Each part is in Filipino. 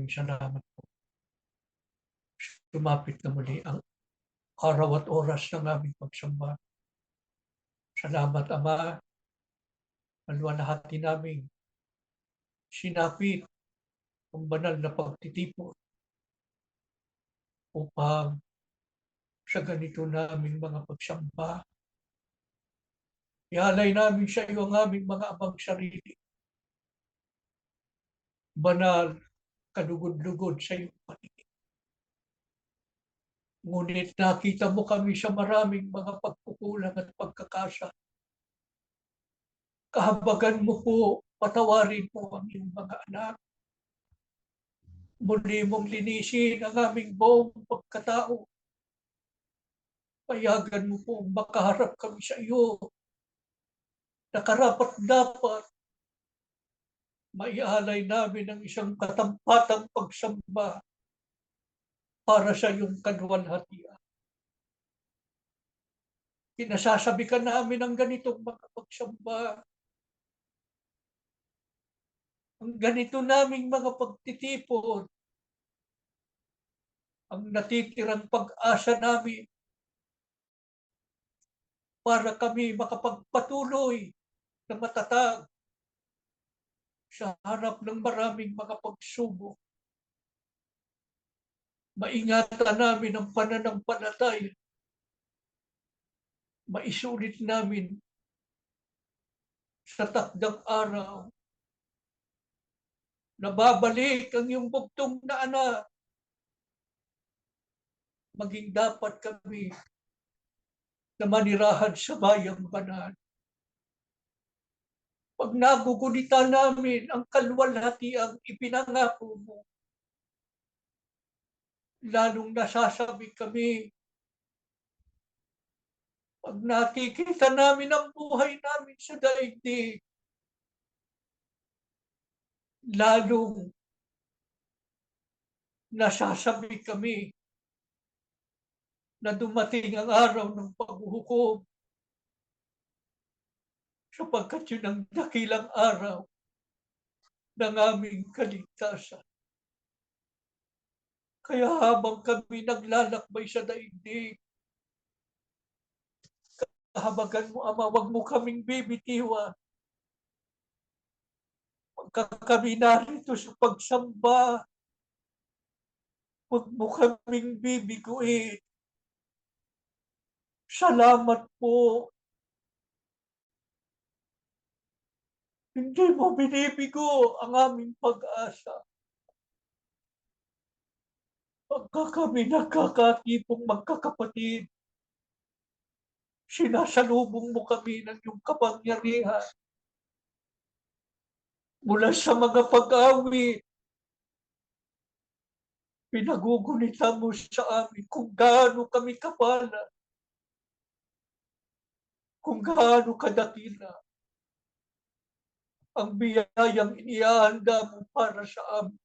maraming salamat po. Lumapit na muli ang araw at oras ng aming pagsamba. Salamat, Ama, na luwalhati naming sinapit ang banal na pagtitipon upang sa ganito naming mga pagsamba, ialay namin sa iyo ang aming mga abang sarili. Banal, kalugod-lugod sa iyong paningin. Ngunit nakita mo kami sa maraming mga pagkukulang at pagkakasala. Kahabagan mo po, patawarin mo ang iyong mga anak. Muli mong linisin ang aming buong pagkatao. Payagan mo po makaharap kami sa iyo. Nakarapat-dapat maialay namin ang isang katampatang pagsamba para sa iyong kaluwalhatian. Kinasasabi ka namin ang ganitong mga pagsamba. Ang ganito naming mga pagtitipon, ang natitirang pag-asa namin para kami makapagpatuloy na matatag sa harap ng maraming mga pagsubok. Maingatan namin ang pananampalataya. Maisulit namin sa takdang araw na babalik ang iyong bugtong na anak. Maging dapat kami na manirahan sa bayang banal. Pag nagugunita namin ang kaluwalhatiang ipinangako mo, lalong nasasabi kami, pag nakikita namin ang buhay namin sa daigdig, lalong nasasabi kami na dumating ang araw ng paghuhukom sapagkat yun ang dakilang araw ng aming kaligtasan. Kaya habang kami naglalakbay sa daigdig, kahabagan mo, Ama, wag mo kaming bibitiwan. Pagka kami narito sa pagsamba, wag mo kaming bibiguin. Salamat po. Hindi mo binibigo ang aming pag-asa. Pagka kami nagkakatipong magkakapatid, sinasalubong mo kami ng iyong kapangyarihan. Mula sa mga pag-awit, pinagugunita mo sa amin kung gaano kami kapala, kung gaano kadakila ang biyayang iniahanda mo para sa amin.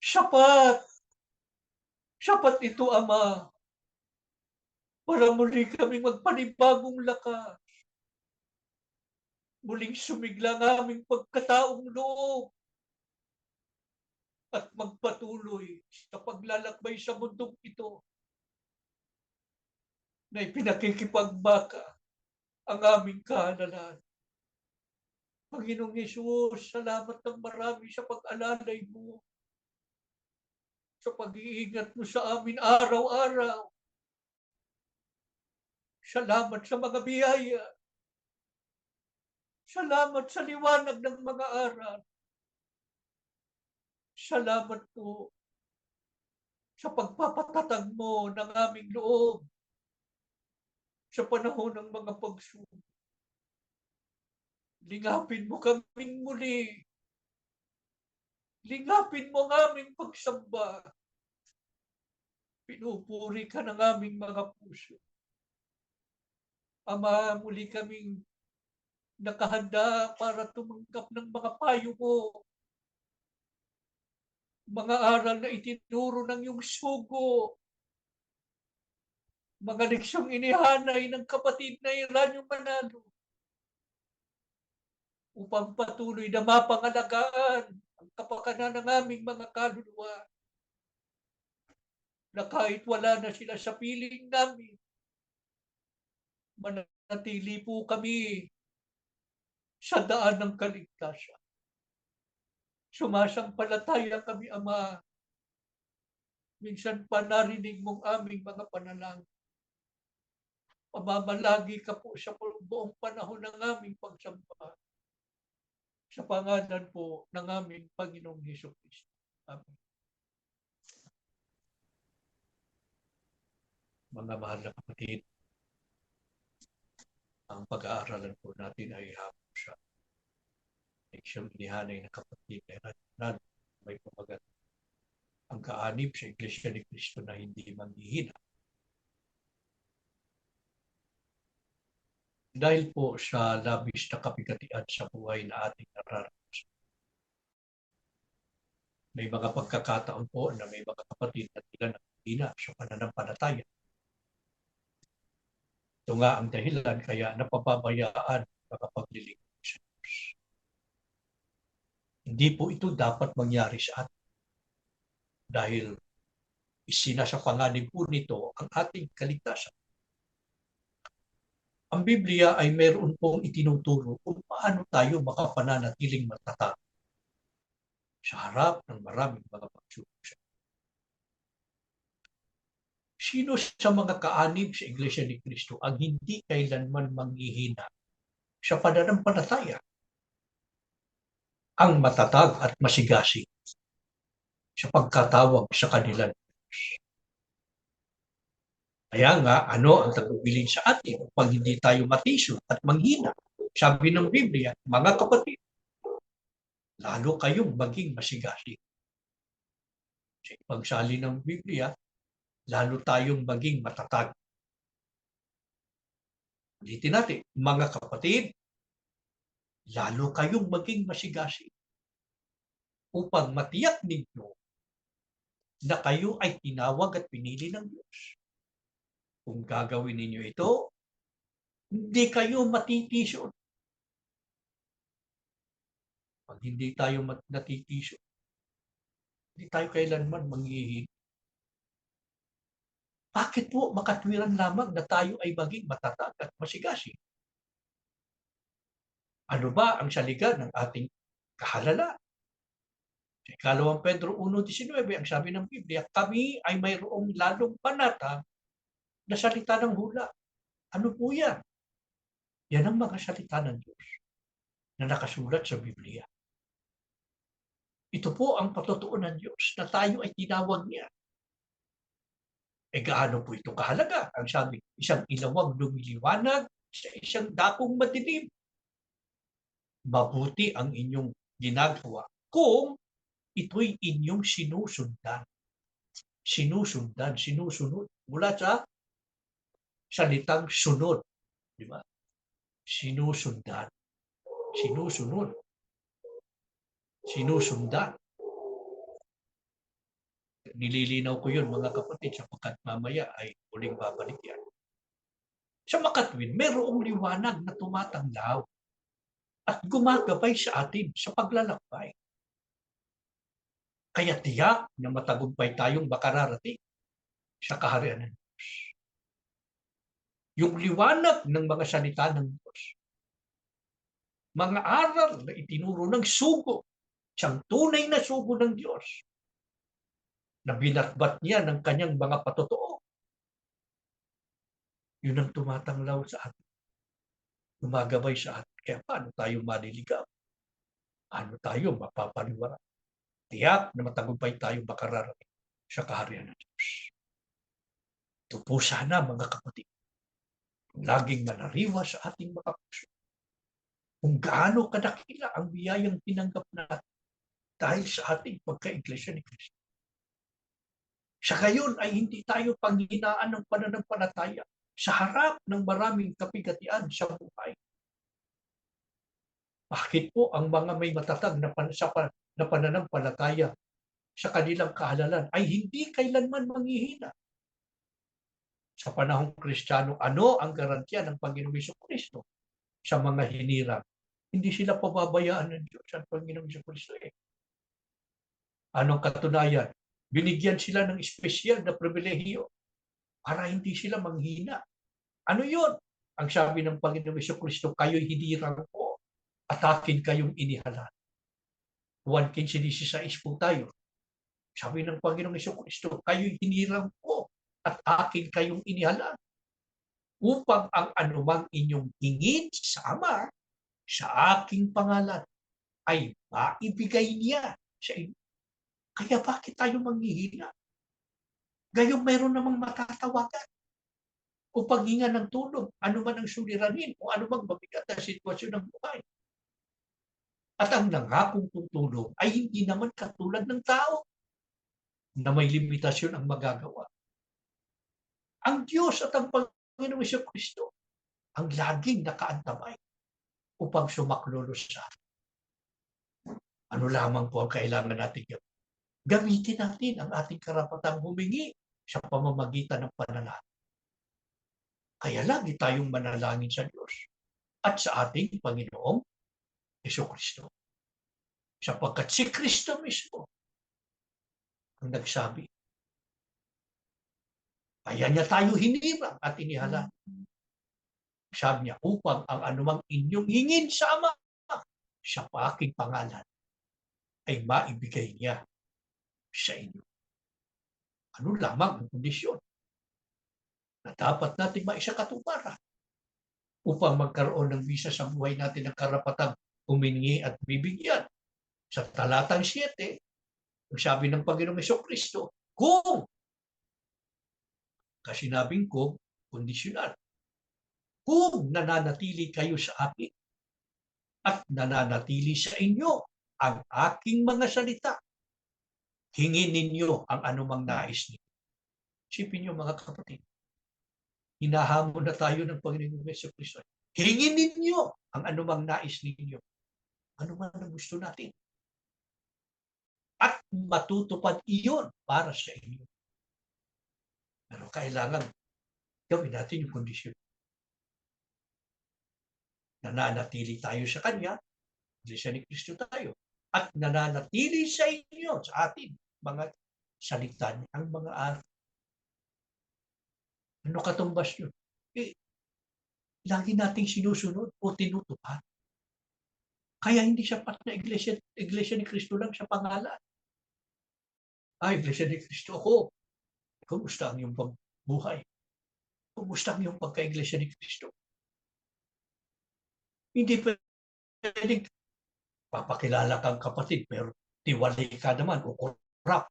Sapat! Sapat ito, Ama, para muli kaming magpanibagong lakas. Muling sumigla ang aming pagkataong loob at magpatuloy sa paglalakbay sa mundong ito na ipinakikipagbaka ang aming kahalalan. Panginoong Hesus, salamat ng marami sa pag-alalay mo, sa pag-iingat mo sa amin araw-araw. Salamat sa mga biyaya. Salamat sa liwanag ng mga aral. Salamat po sa pagpapatatag mo ng aming loob sa panahon ng mga pagsubok. Lingapin mo kaming muli. Lingapin mo ang aming pagsamba. Pinupuri ka ng aming mga puso. Ama, muli kaming nakahanda para tumanggap ng mga payo mo. Mga aral na itinuro ng iyong sugo. Mga leksyong inihanay ng kapatid na Eranio Manalo upang patuloy na mapangalagaan ang kapakanan ng aming mga kaluluwa na kahit wala na sila sa piling namin, manatili po kami sa daan ng kaligtasan. Sumasampalataya kami, Ama. Minsan pa narinig mong aming mga panalangin. Pamamalagi ka po sa buong panahon ng aming pagsamba. Sa pangalan po ng aming Panginoong Hesus-Kristo. Amen. Mga mahal na kapatid, ang pag-aaralan po natin ay hapon sa leksyon inihanay ng kapatid na may pamagat ang kaanib sa Iglesia ni Cristo na hindi manghihina. Dahil po sa labis na kapigatian sa buhay na ating nararanasan. May mga pagkakataon po na may mga kapatid na tila nanghihina sa pananampalataya. Ito nga ang dahilan kaya napapabayaan mga paglilingkod sa Diyos. Hindi po ito dapat mangyari sa atin. Dahil isinasapanganib po nito ang ating kaligtasan. Ang Biblia ay mayroon pong itinuturo kung paano tayo makapananatiling matatag sa harap ng maraming mga pagsubok. Sino sa mga kaanib sa Iglesia ni Cristo ang hindi kailanman manghihina sa pananampalataya? Ang matatag at masigasig sa pagkatawag sa kanilang Diyos. Kaya nga, ano ang tagubilin sa atin upang hindi tayo matisod at manghina? Sabi ng Biblia, mga kapatid, lalo kayong maging masigasig. Sa pagsali ng Biblia, lalo tayong maging matatag. Ulitin natin, mga kapatid, lalo kayong maging masigasig upang matiyak ninyo na kayo ay tinawag at pinili ng Diyos. Kung gagawin ninyo ito, hindi kayo matitisod. Pag hindi tayo natitisod, hindi tayo kailanman manghihina. Bakit po makatwiran lamang na tayo ay maging matatag at masigasig? Ano ba ang saligan ng ating kahalala? Sa ikalawang Pedro 1:19, ang sabi ng Biblia, kami ay mayroong lalong panatag na salita ng hula. Ano po yan? Yan ang mga salita ng Diyos na nakasulat sa Biblia. Ito po ang patotoo ng Diyos na tayo ay tinawag niya. Gaano po ito kahalaga? Ang sabi, isang ilawang lumiliwanag sa isang dakong madilim. Mabuti ang inyong ginagawa kung ito'y inyong sinusundan. Sinusunod. Mula sa salitang sunod. Di ba? Sinusundan. Sinusundan. Nililinaw ko yun mga kapatid sapagkat mamaya ay muling babalik yan. Sa makatwid, mayroong liwanag na tumatanglaw at gumagabay sa atin sa paglalakbay. Kaya tiyak na matagumpay tayong makararating sa kaharian ng Diyos. Yung liwanag ng mga salita ng Diyos, mga aral na itinuro ng sugo, siyang tunay na sugo ng Diyos, na binatbat niya ng kanyang mga patotoo, yun ang tumatanglaw sa atin. Gumagabay sa atin. Kaya paano tayo maliligaw? Paano tayo mapapaliwara? Tiyak na matagumpay tayo makararating sa kaharian ng Diyos. Ito po sana mga kapatid, laging manariwa sa ating mga puso kung gaano kadakila ang biyayang tinanggap natin dahil sa ating pagka-Iglesia ni Cristo. Sa gayon ay hindi tayo panghinaan ng pananampalataya sa harap ng maraming kapigatian sa buhay. Bakit po ang mga may matatag na pananampalataya sa kanilang kahalalan ay hindi kailanman manghihina? Sa panahong Kristiyano, ano ang garantiya ng Panginoong Jesucristo sa mga hinirang? Hindi sila pababayaan ng Diyos ang Panginoong Jesucristo. Anong katunayan? Binigyan sila ng espesyal na pribilehiyo para hindi sila manghina. Ano yun? Ang sabi ng Panginoong Jesucristo, kayo'y hinirang ko at akin kayong inihalal. 1:15-16 po tayo. Sabi ng Panginoong Jesucristo, kayo'y hinirang ko at akin kayong inihalal upang ang anumang inyong hingin sa Ama sa aking pangalan ay maibigay niya sa inyo. Kaya bakit tayo manghihina? Gayong mayroon namang matatawagan o paghinga ng tulong, ano man ang suliranin o ano mang mabigat na sitwasyon ng buhay. At ang nangakong tutulong ay hindi naman katulad ng tao na may limitasyon ang magagawa. Ang Diyos at ang Panginoong Jesucristo ang laging nakaantabay upang sumaklulos sa atin. Ano lamang po ang kailangan natin gawin? Gamitin natin ang ating karapatang humingi sa pamamagitan ng panalangin. Kaya lagi tayong manalangin sa Diyos at sa ating Panginoong Jesucristo. Sapagkat si Kristo mismo ang nagsabi, kaya niya tayo hinirang at inihalal. Sabi niya, upang ang anumang inyong hingin sa Ama sa aking pangalan ay maibigay niya sa inyo. Ano lamang ang kondisyon na dapat natin maisakatuparan upang magkaroon ng visa sa buhay natin ng karapatang humingi at bibigyan. Sa talatang 7, ang sabi ng Panginoong Jesucristo, kung, kasi sinabing kung, kondisyonal, kung nananatili kayo sa akin at nananatili sa inyo ang aking mga salita, hingin ninyo ang anumang nais ninyo. Isipin niyo mga kapatid, hinahamon na tayo ng Panginoong Jesucristo. Hingin ninyo ang anumang nais ninyo. Ano man ang gusto natin. At matutupad iyon para sa inyo. Pero kailangan gawin natin yung kondisyon. Nananatili tayo sa Kanya, Iglesia ni Cristo tayo, at nananatili sa inyo, sa atin, mga salita niya, ang mga aral. Ano katumbas yun? Lagi nating sinusunod o tinutupad. Kaya hindi sapat na Iglesia ni Cristo lang sa pangalan. Iglesia ni Cristo ako. Kumusta ang iyong buhay? Kumusta ang iyong pagka-Iglesia ni Cristo? Hindi pwedeng papakilala kang kapatid pero tiwalay ka naman o korap.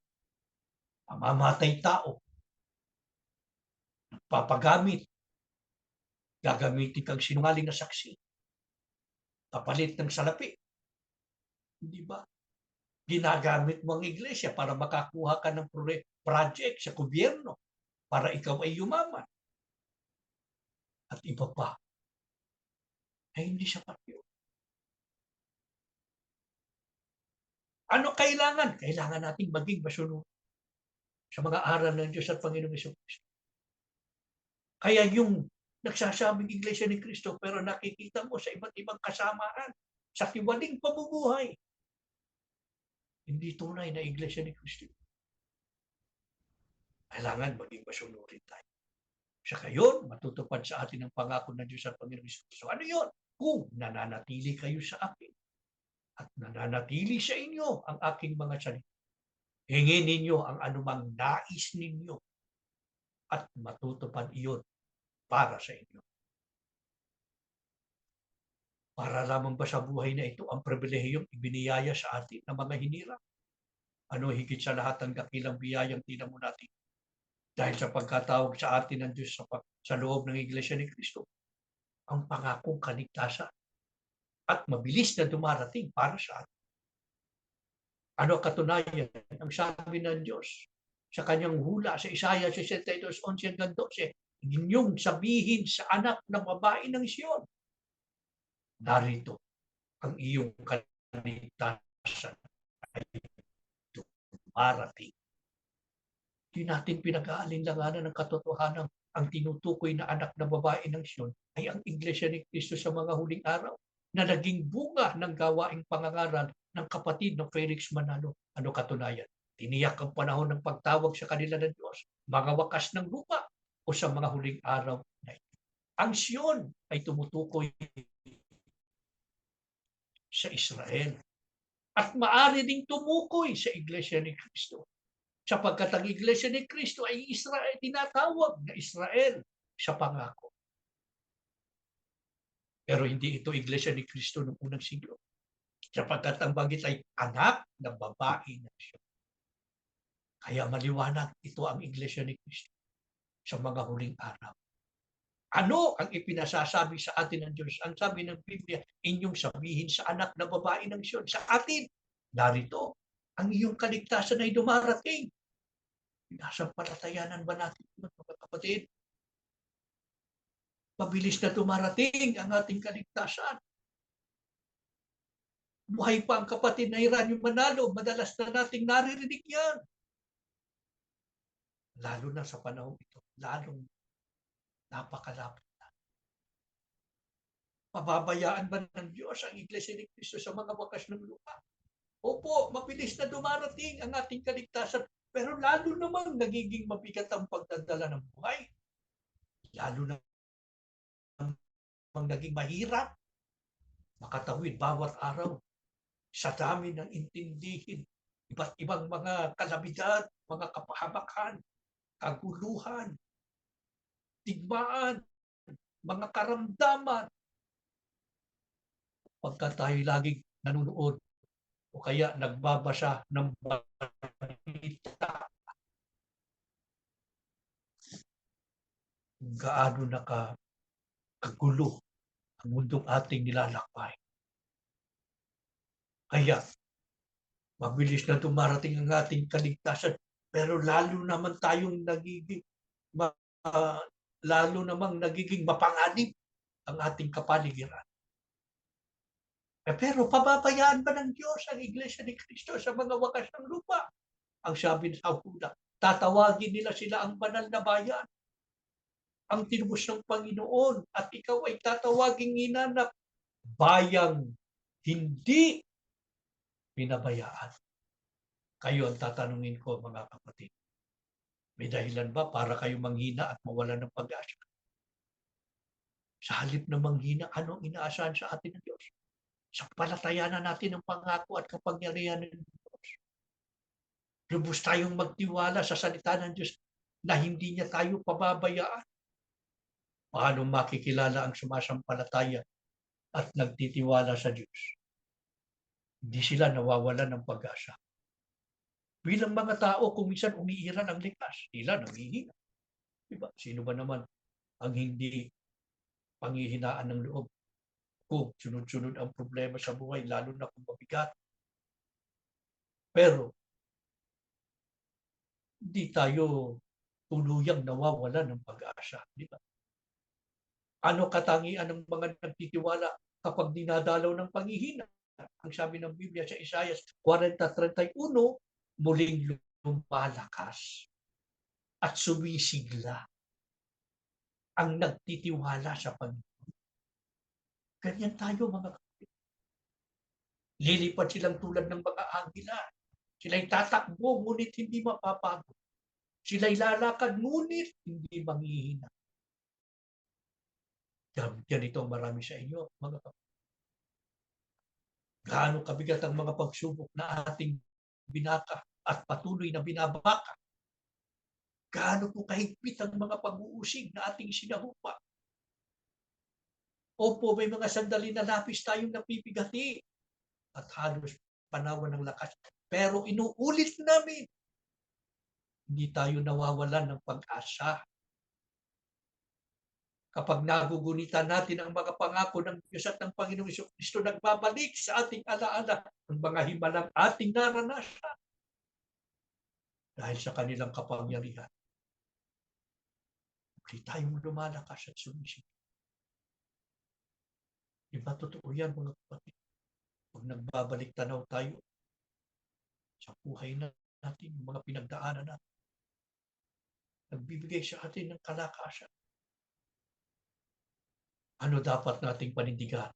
Mamamatay tao. Papagamit. Gagamitin kang sinungaling na saksi. Kapalit ng salapi. Hindi ba? Ginagamit mo ang iglesia para makakuha ka ng project sa gobyerno para ikaw ay yumaman. At iba pa. Ay hindi sapat yun. Ano kailangan? Kailangan nating maging masunod sa mga aral ng Diyos at Panginoong Jesucristo. Kaya yung nagsasabing Iglesia ni Cristo pero nakikita mo sa iba't ibang kasamaan sa tiwaling pamumuhay, hindi tunay na Iglesia ni Cristo. Kailangan maging masunurin tayo. Sa kayon, matutupad sa atin ang pangako ng Diyos at Panginoong Jesucristo. Ano yun? Kung nananatili kayo sa akin at nananatili sa inyo ang aking mga salita, hingin ninyo ang anumang nais ninyo at matutupad iyon para sa inyo. Para lamang ba sa buhay na ito ang pribilehiyong ibiniyaya sa atin ng mga hinirang? Ano higit sa lahat ang dakilang biyayang tinamo natin? Dahil sa pagkatawag sa atin ng Diyos sa loob ng Iglesia ni Cristo, ang pangakong kaligtasan at mabilis na dumarating para sa atin. Ano katunayan? Ang sabi ng Diyos sa kanyang hula sa Isaiah 62:11-12, inyong sabihin sa anak ng babae ng Siyon, narito ang iyong kaligtasan ay dumarating. Hindi natin pinag-aalinlanganan ng katotohanan ang tinutukoy na anak na babae ng Siyon ay ang Iglesia ni Cristo sa mga huling araw na naging bunga ng gawaing pangangaral ng kapatid ng Felix Manalo. Ano katunayan? Tiniyak ang panahon ng pagtawag sa kanila ng Diyos, mga wakas ng lupa o sa mga huling araw na ito. Ang Siyon ay tumutukoy sa Israel at maaari ding tumukoy sa Iglesia ni Cristo. Sapagkat ang Iglesia ni Cristo ay Israel, tinatawag na Israel sa pangako. Pero hindi ito Iglesia ni Cristo noong unang siglo. Sapagkat ang banggit ay anak ng babae na siya. Kaya maliwanag ito ang Iglesia ni Cristo sa mga huling araw. Ano ang ipinasasabi sa atin ng Diyos? Ang sabi ng Biblia, inyong sabihin sa anak na babae ng Siyon, sa atin, narito, ang iyong kaligtasan ay dumarating. Pinasampalatayanan ba natin, mga kapatid? Mabilis na dumarating ang ating kaligtasan. Buhay pa ang kapatid na Hiranyo Manalo, madalas na nating naririnig yan. Lalo na sa panahon ito, lalong napakalapit na. Pababayaan ba ng Diyos ang Iglesia ni Cristo sa mga wakas ng lupa? Opo, mabilis na dumarating ang ating kaligtasan, pero lalo namang nagiging mabigat ang pagdadala ng buhay. Lalo namang naging mahirap makatawid bawat araw sa dami ng intindihin, iba't ibang mga kalamidad, mga kapahamakan, kaguluhan, digmaan, mga karamdaman. Pagka tayo laging nanonood o kaya nagbabasa ng balita, gaano kagulo ang mundong ating nilalakbay. Kaya, mabilis na dumarating ang ating kaligtasan, pero lalo naman tayong lalo namang nagiging mapanganib ang ating kapaligiran. Pero pababayaan ba ng Diyos ang Iglesia ni Cristo sa mga wakas ng lupa? Ang sabi sa Huda, tatawagin nila sila ang banal na bayan, ang tinubos ng Panginoon, at ikaw ay tatawagin ginanap bayang hindi pinabayaan. Kayo ang tatanungin ko, mga kapatid. May dahilan ba para kayo manghina at mawalan ng pag-asa? Sa halip na manghina, ano ang inaasahan sa atin ng Diyos? Sa palatayanan natin ng pangako at kapangyarihan ng Diyos. Lubos tayong magtiwala sa salita ng Diyos na hindi niya tayo pababayaan. Paano makikilala ang sumasampalataya at nagtitiwala sa Diyos? Hindi sila nawawalan ng pag-asa. Bilang mga tao, kung minsan umiiran ang likas, sila nanghihina. Diba? Sino ba naman ang hindi panghihinaan ng loob kung sunod-sunod ang problema sa buhay, lalo na kung mabigat? Pero, hindi tayo tuluyang nawawala ng pag-asa. Di ba? Ano katangian ng mga nagtitiwala kapag dinadalaw ng panghihina? Ang sabi ng Biblia sa Isaiah 40:31, muling lumalakas at sumisigla ang nagtitiwala sa Panginoon. Ganyan tayo, mga kapatid. Lilipad silang tulad ng mga agila. Sila'y tatakbo, ngunit hindi mapapagod. Sila'y lalakad, ngunit hindi manghihina. Ganito ang marami sa inyo, mga kapatid. Gaano kabigat ang mga pagsubok na ating binaka at patuloy na binabaka. Gaano po kahigpit ang mga pag-uusig na ating sinahupa. Opo, may mga sandali na lapis tayong napipigati at halos panawan ng lakas. Pero inuulit namin, hindi tayo nawawalan ng pag-asa. Kapag nagugunitan natin ang mga pangako ng Diyos at ng Panginoong Kristo, nagbabalik sa ating alaala ang mga himalang ating naranasan dahil sa kanilang kapangyarihan. Hindi tayong lumalakas at sumisigla. Diba totoo yan, mga kapatid? Pag nagbabalik tanaw tayo sa buhay natin, mga pinagdaanan natin, nagbibigay sa atin ng kalakasan. Ano dapat nating panindigan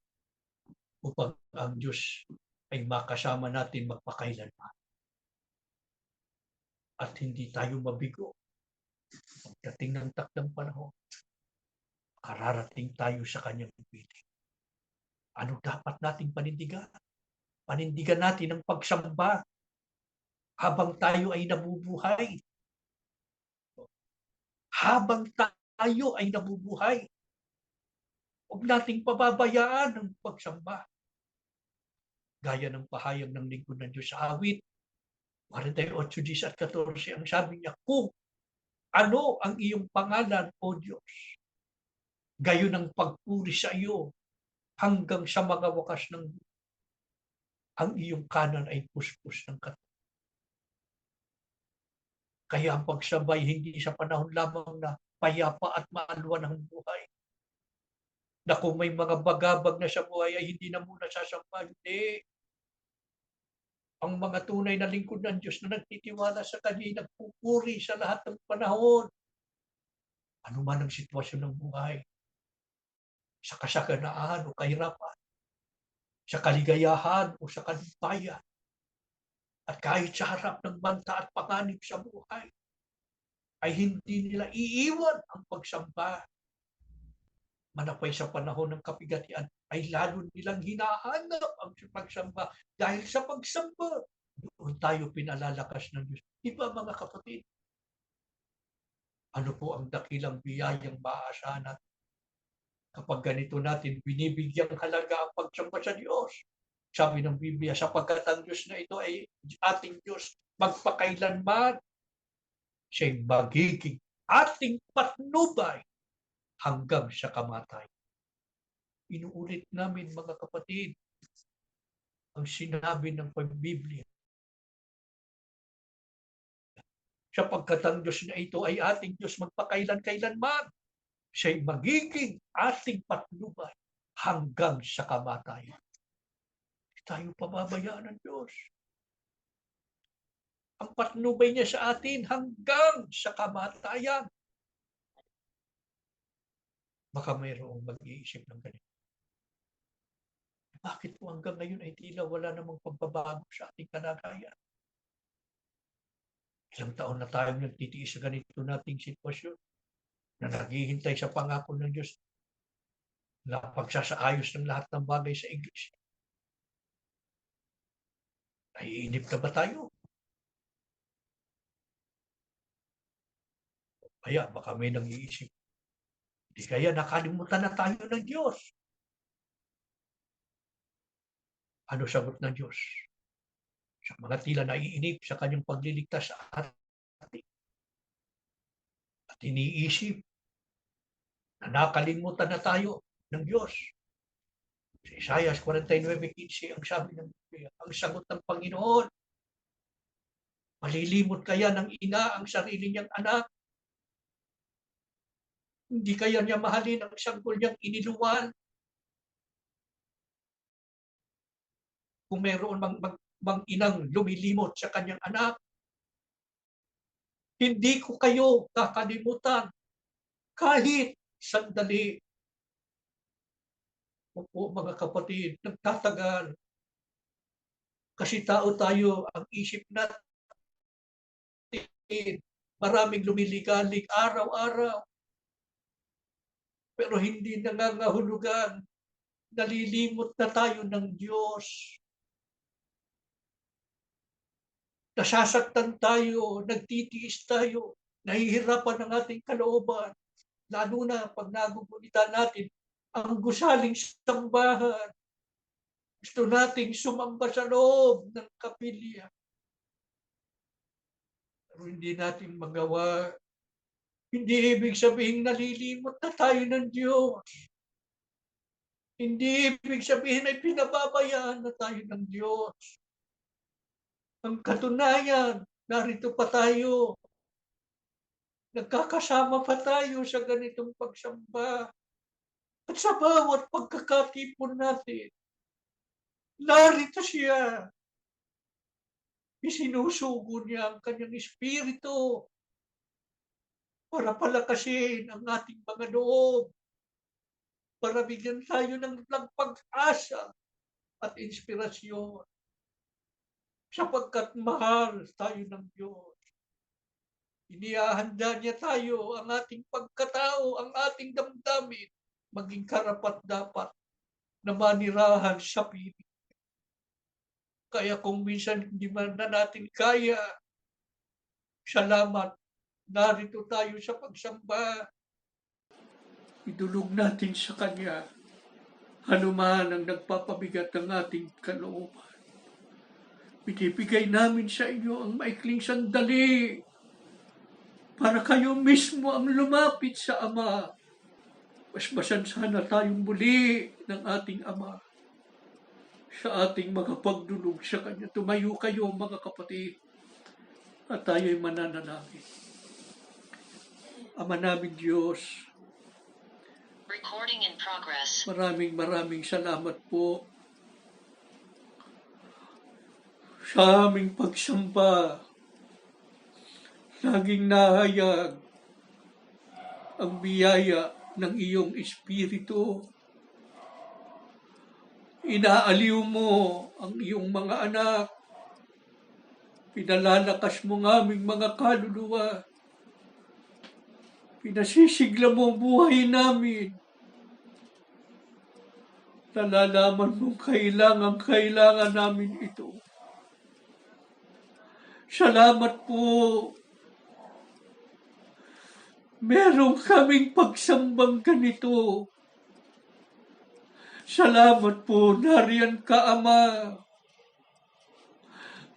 upang ang Diyos ay makasama natin magpakailanman? at hindi tayo mabigo. Pagdating ng takdang panahon, kararating tayo sa kanyang piling. Ano dapat nating panindigan? Panindigan natin ang pagsamba habang tayo ay nabubuhay. Habang tayo ay nabubuhay, huwag nating pababayaan ang pagsamba. Gaya ng pahayag ng lingkod ng Diyos sa awit, 48:10 at 14, ang sabi niya, kung ano ang iyong pangalan, O Diyos, gayon ang pagpuri sa iyo hanggang sa mga wakas ng ang iyong kanan ay puspos ng katawan. Kaya ang pagsabay hindi sa panahon lamang na payapa at maalwan ang buhay. Na kung may mga bagabag na sa buhay ay hindi na muna sasamba. Hindi. Ang mga tunay na lingkod ng Diyos na nagtitiwala sa Kanya, nagpupuri sa lahat ng panahon. Ano man ang sitwasyon ng buhay, sa kasaganaan o kahirapan, sa kaligayahan o sa kalimpayan, at kahit sa harap ng banta at panganib sa buhay, ay hindi nila iiwan ang pagsamba. Manapay sa panahon ng kapigatian, ay lalo nilang hinahanap ang pagsamba. Dahil sa pagsamba, doon tayo pinalalakas ng Diyos. Di ba mga kapatid? Ano po ang dakilang biyayang maaasahan natin kapag ganito natin binibigyang halaga ang pagsamba sa Diyos? Sabi ng Biblia, sapagkat ang Diyos na ito ay ating Diyos magpakailanman. Siya'y magiging ating patnubay hanggang sa kamatayan. Inuulit namin mga kapatid ang sinabi ng Biblia. Sapagkat ang Diyos na ito ay ating Diyos magpakailan-kailanman. Siya'y magiging ating patnubay hanggang sa kamatayan. Hindi tayo pababayaan ng Diyos. Ang patnubay niya sa atin hanggang sa kamatayan. Baka mayroong mag-iisip ng ganito. Bakit po hanggang ngayon ay tila wala namang pagbabago sa ating kalagayan? Ilang taon na tayong nagtitiis sa ganito nating sitwasyon na naghihintay sa pangako ng Diyos na pagsasaayos ng lahat ng bagay sa Iglesia. Naiinip na ba tayo? Kaya baka may nag-iisip. Di kaya nakalimutan na tayo ng Diyos. Ano sagot ng Diyos? Sa mga tila naiinip sa kanyang pagliligtas sa atin. At iniisip na nakalimutan na tayo ng Diyos. Sa Isaiah 49:15, ang sabi ng Biblia, ang sagot ng Panginoon, malilimot kaya ng ina ang sarili niyang anak? Hindi kaya niya mahalin ang sanggol niyang iniluwan? Kung mayroon mang inang lumilimot sa kanyang anak, hindi ko kayo kakalimutan kahit sandali. Opo mga kapatid, nagtatagal. Kasi tao tayo, ang isip natin, maraming lumiligalig araw-araw. Pero hindi nangangahulugan, nalilimot na tayo ng Diyos. Nasasaktan tayo, nagtitiis tayo, nahihirapan ang ating kalooban. Lalo na pag nagugulitan natin ang gusaling sambahan. Gusto nating sumamba sa loob ng kapilya. Pero hindi natin magawa. Hindi ibig sabihin nalilimot na tayo ng Diyos. Hindi ibig sabihin ay pinababayaan na tayo ng Diyos. Ang katunayan, narito pa tayo. Nagkakasama pa tayo sa ganitong pagsamba. At sa bawat pagkakatipon natin, narito siya. Isinusugo niya ang kanyang espiritu para palakasin ang ating mga loob, para bigyan tayo ng pag-asa at inspirasyon. Sapagkat mahal tayo ng Diyos. Inihahanda niya tayo, ang ating pagkatao, ang ating damdamin, maging karapat-dapat na manirahan sa piling. Kaya kung minsan hindi man na natin kaya, salamat, narito tayo sa pagsamba. Idulog natin sa Kanya, hanuman ang nagpapabigat ng ating kalooban. Binibigay namin sa inyo ang maikling sandali para kayo mismo ang lumapit sa Ama. Basbasan sana tayong muli ng ating Ama sa ating mga pagdulog sa Kanya. Tumayo kayo mga kapatid at tayo'y mananalangin. Ama namin Diyos, Recording in progress. maraming salamat po sa aming pagsamba. Laging nahayag ang biyaya ng iyong Espiritu. Inaaliw mo ang iyong mga anak. Pinalalakas mo ng aming mga kaluluwa. Pinasisigla mo ang buhay namin. Nalalaman mong kailangan namin ito. Salamat po. Meron kaming pagsambang ganito. Salamat po, nariyan ka Ama,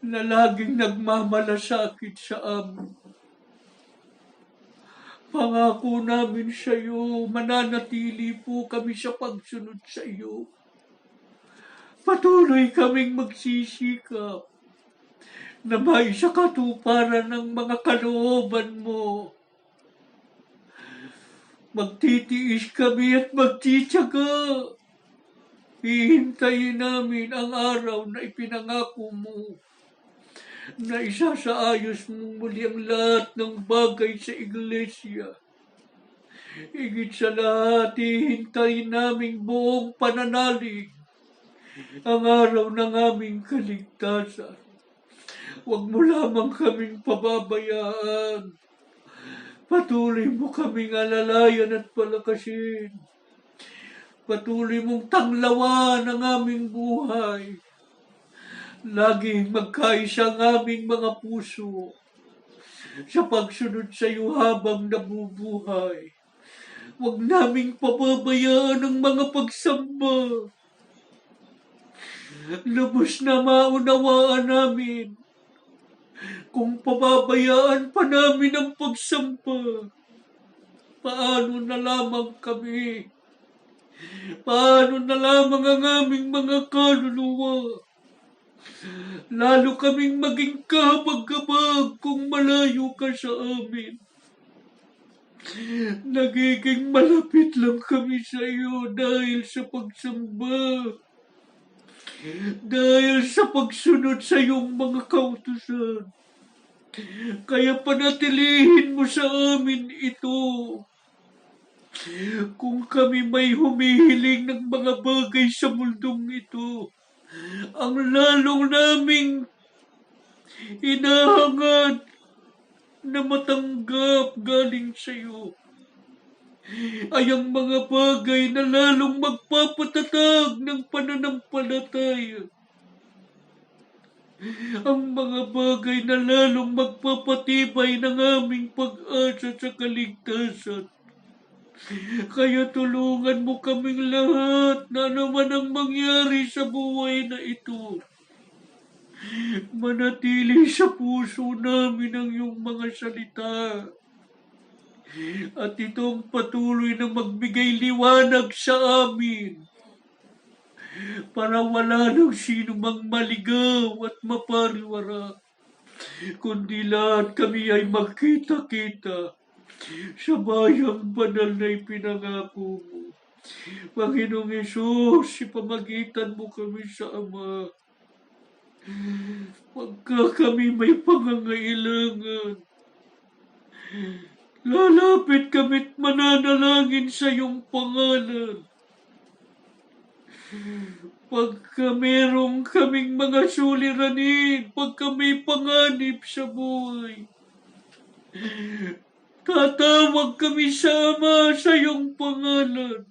na laging nagmamalasakit sa amin. Pangako namin sa iyo, mananatili po kami sa pagsunod sa iyo. Patuloy kaming magsisikap na maisakatuparan ng mga kalooban mo. Magtitiis kami at magtitiyaga. Hihintayin namin ang araw na ipinangako mo na isasaayos mo muli ang lahat ng bagay sa iglesia. Higit sa lahat, hihintayin namin buong pananalig ang araw ng aming kaligtasan. Huwag mo lamang kaming pababayaan. Patuloy mo kaming alalayan at palakasin. Patuloy mong tanglawan ang aming buhay. Laging magkaisa ang aming mga puso sa pagsunod sa iyo habang nabubuhay. Huwag naming pababayaan ang mga pagsamba. Lubos na maunawaan namin kung pababayaan pa namin ang pagsamba. Paano na lamang kami? Paano na lamang ang aming mga kaluluwa? Lalo kaming maging kabag-kabag kung malayo ka sa amin. Nagiging malapit lang kami sa iyo dahil sa pagsamba. Dahil sa pagsunod sa iyong mga kautusan. Kaya panatilihin mo sa amin ito. Kung kami may humihiling ng mga bagay sa mundong ito, ang lalong naming hinahangad na matanggap galing sa iyo ay ang mga bagay na lalong magpapatatag ng pananampalataya. Ang mga bagay na lalong magpapatibay ng aming pag-asa sa kaligtasan. Kaya tulungan mo kaming lahat na naman ang mangyari sa buhay na ito. Manatili sa puso namin ang iyong mga salita. At itong patuloy na magbigay liwanag sa amin. Para wala nang sino mang maligaw at mapariwara. Kundi lahat kami ay magkita-kita sa bayang banal na ipinangako mo. Panginoong Hesus, ipamagitan mo kami sa Ama. Pagka kami may pangangailangan, lalapit kami't mananalangin sa iyong pangalan. Pagka merong kaming mga suliranin, pagka may panganib sa buhay, Tatawag kami sa Ama sa iyong pangalan.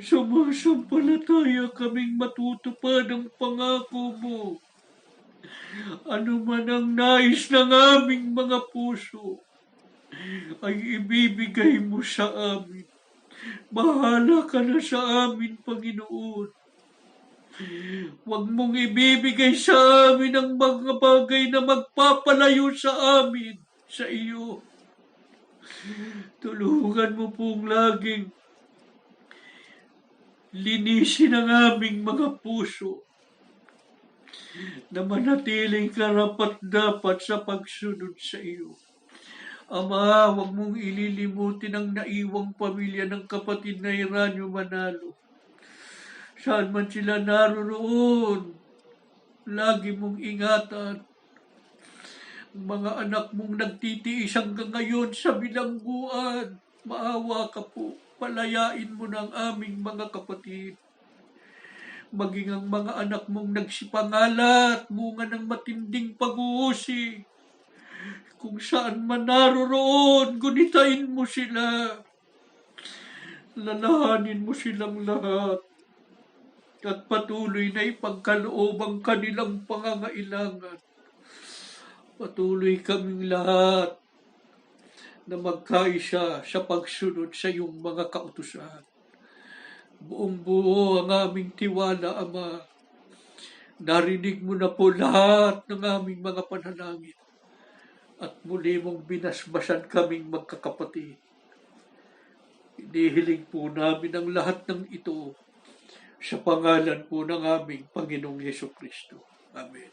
Sumasampalataya kaming matutupad ang pangako mo. Ano man ang nais ng aming mga puso, ay ibibigay mo sa amin. Bahala ka na sa amin, Panginoon. Huwag mong ibibigay sa amin ang mga bagay na magpapalayo sa amin, sa iyo. Tulungan mo pong laging linisin ang aming mga puso na manatiling karapat-dapat sa pagsunod sa iyo. Ama, huwag mong ililimutin ang naiwang pamilya ng kapatid na Eranio Manalo. Saan man sila naroroon, lagi mong ingatan. Ang mga anak mong nagtitiis hanggang ngayon sa bilangguan, maawa ka po. Palayain mo ng aming mga kapatid. Maging ang mga anak mong nagsipangalat, bunga ng matinding pag-uusig. Kung saan man naroroon, gunitain mo sila. Lalahanin mo silang lahat. At patuloy na ipagkaloob ang kanilang pangangailangan. Patuloy kaming lahat na magkaisa sa pagsunod sa iyong mga kautusan. Buong buo ang aming tiwala, Ama. Narinig mo na po lahat ng aming mga panalangin. At muli mong binasbasan kaming magkakapatid. Inihiling po namin ang lahat ng ito sa pangalan po ng aming Panginoong Yesu Kristo. Amen.